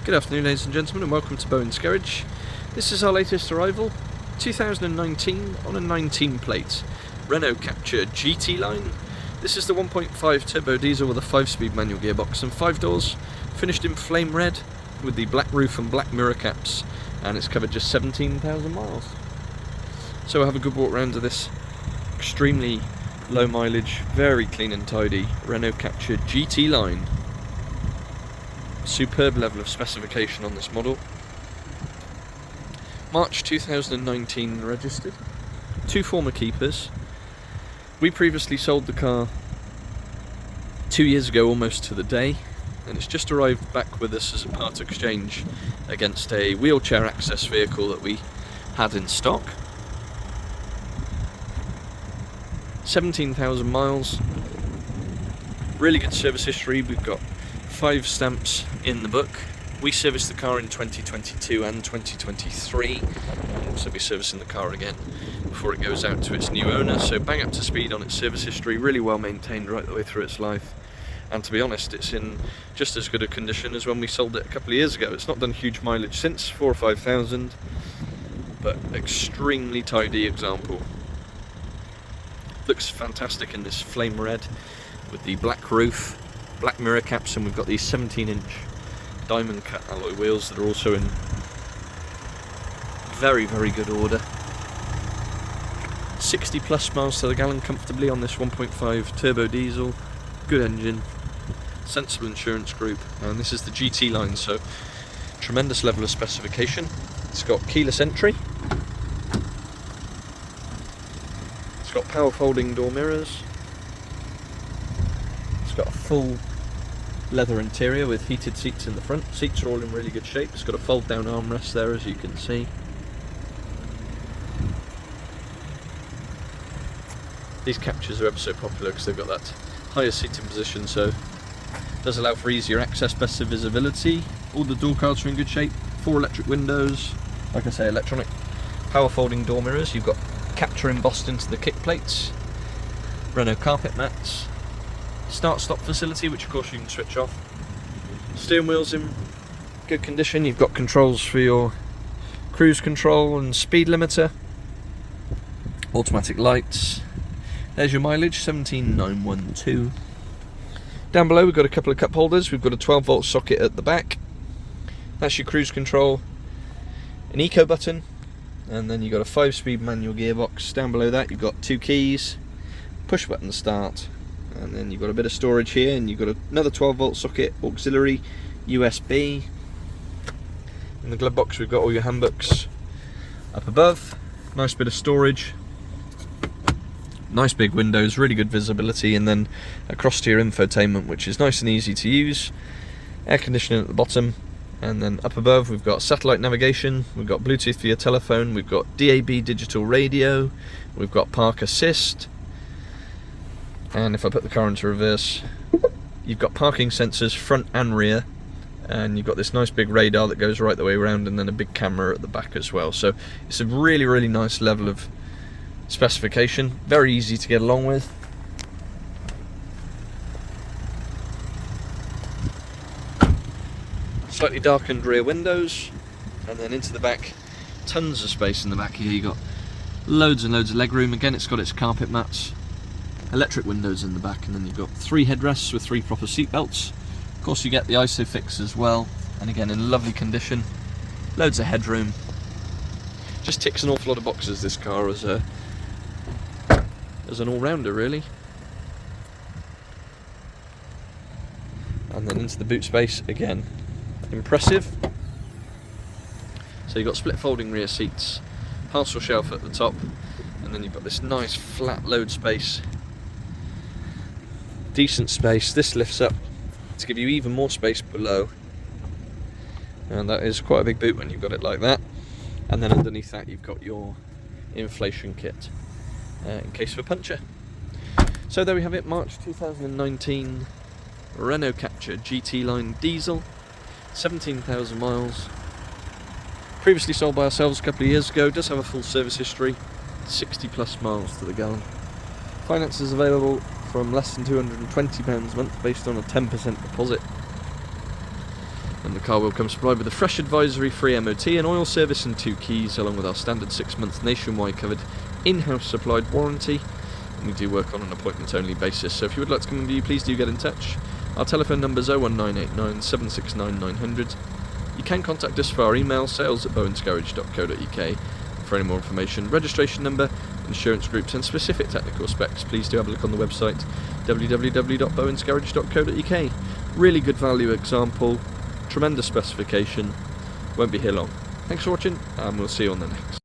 Good afternoon, ladies and gentlemen, and welcome to Bowen's Garage. This is our latest arrival, 2019 on a 19 plate Renault Captur GT Line. This is the 1.5 turbo diesel with a 5-speed manual gearbox and 5 doors, finished in flame red with the black roof and black mirror caps, and it's covered just 17,000 miles. So we'll have a good walk around to this extremely low mileage, very clean and tidy Renault Captur GT Line. Superb level of specification on this model. March 2019 registered. 2 former keepers. We previously sold the car 2 years ago, almost to the day, and it's just arrived back with us as a part exchange against a wheelchair access vehicle that we had in stock. 17,000 miles. Really good service history. We've got 5 stamps in the book. We serviced the car in 2022 and 2023. We'll also be servicing the car again before it goes out to its new owner, so bang up to speed on its service history, really well maintained right the way through its life. And to be honest, it's in just as good a condition as when we sold it a couple of years ago. It's not done huge mileage since, 4,000 or 5,000, but extremely tidy example. Looks fantastic in this flame red with the black roof, black mirror caps, and we've got these 17-inch diamond cut alloy wheels that are also in very, very good order. 60 plus miles to the gallon comfortably on this 1.5 turbo diesel, good engine, sensible insurance group, and this is the GT line, so tremendous level of specification. It's got keyless entry, it's got power folding door mirrors, it's got a full leather interior with heated seats in the front. Seats are all in really good shape. It's got a fold down armrest there, as you can see. These Capturs are ever so popular because they've got that higher seating position, so it does allow for easier access, better visibility. All the door cards are in good shape. 4 electric windows, like I say, electronic power folding door mirrors. You've got Captur embossed into the kick plates, Renault carpet mats, start-stop facility, which of course you can switch off. Steering wheel's in good condition. You've got controls for your cruise control and speed limiter, automatic lights. There's your mileage, 17,912. Down below we've got a couple of cup holders. We've got a 12-volt socket at the back. That's your cruise control, an eco button, and then you've got a 5-speed manual gearbox. Down below that you've got 2 keys, push button start, and then you've got a bit of storage here, and you've got another 12-volt socket, auxiliary, USB. In the glove box we've got all your handbooks. Up above, nice bit of storage, nice big windows, really good visibility, and then across to your infotainment, which is nice and easy to use. Air conditioning at the bottom, and then up above we've got satellite navigation, we've got Bluetooth for your telephone, we've got DAB digital radio, we've got park assist. And if I put the car into reverse, you've got parking sensors front and rear, and you've got this nice big radar that goes right the way around, and then a big camera at the back as well. So it's a really, really nice level of specification, very easy to get along with. Slightly darkened rear windows, and then into the back, tons of space in the back here. You've got loads and loads of legroom. Again, it's got its carpet mats, electric windows in the back, and then you've got 3 headrests with 3 proper seat belts. Of course you get the ISOFIX as well, and again in lovely condition, loads of headroom. Just ticks an awful lot of boxes, this car, as an all-rounder really. And then into the boot space, again impressive. So you've got split folding rear seats, parcel shelf at the top, and then you've got this nice flat load space. Decent space. This lifts up to give you even more space below, and that is quite a big boot when you've got it like that. And then underneath that you've got your inflation kit in case of a puncture. So there we have it, March 2019 Renault Captur GT Line Diesel, 17,000 miles. Previously sold by ourselves a couple of years ago. Does have a full service history, 60 plus miles to the gallon. Finance is available from less than £220 a month based on a 10% deposit. And the car will come supplied with a fresh advisory, free MOT and oil service and 2 keys, along with our standard 6-month nationwide covered in-house supplied warranty. And we do work on an appointment only basis, so if you would like to come and view, please do get in touch. Our telephone number is 01989 769 900. You can contact us via our email, sales@bowensgarage.co.uk. For any more information, registration number, insurance groups and specific technical specs, please do have a look on the website www.bowensgarage.co.uk. Really good value example, tremendous specification, won't be here long. Thanks for watching, and we'll see you on the next.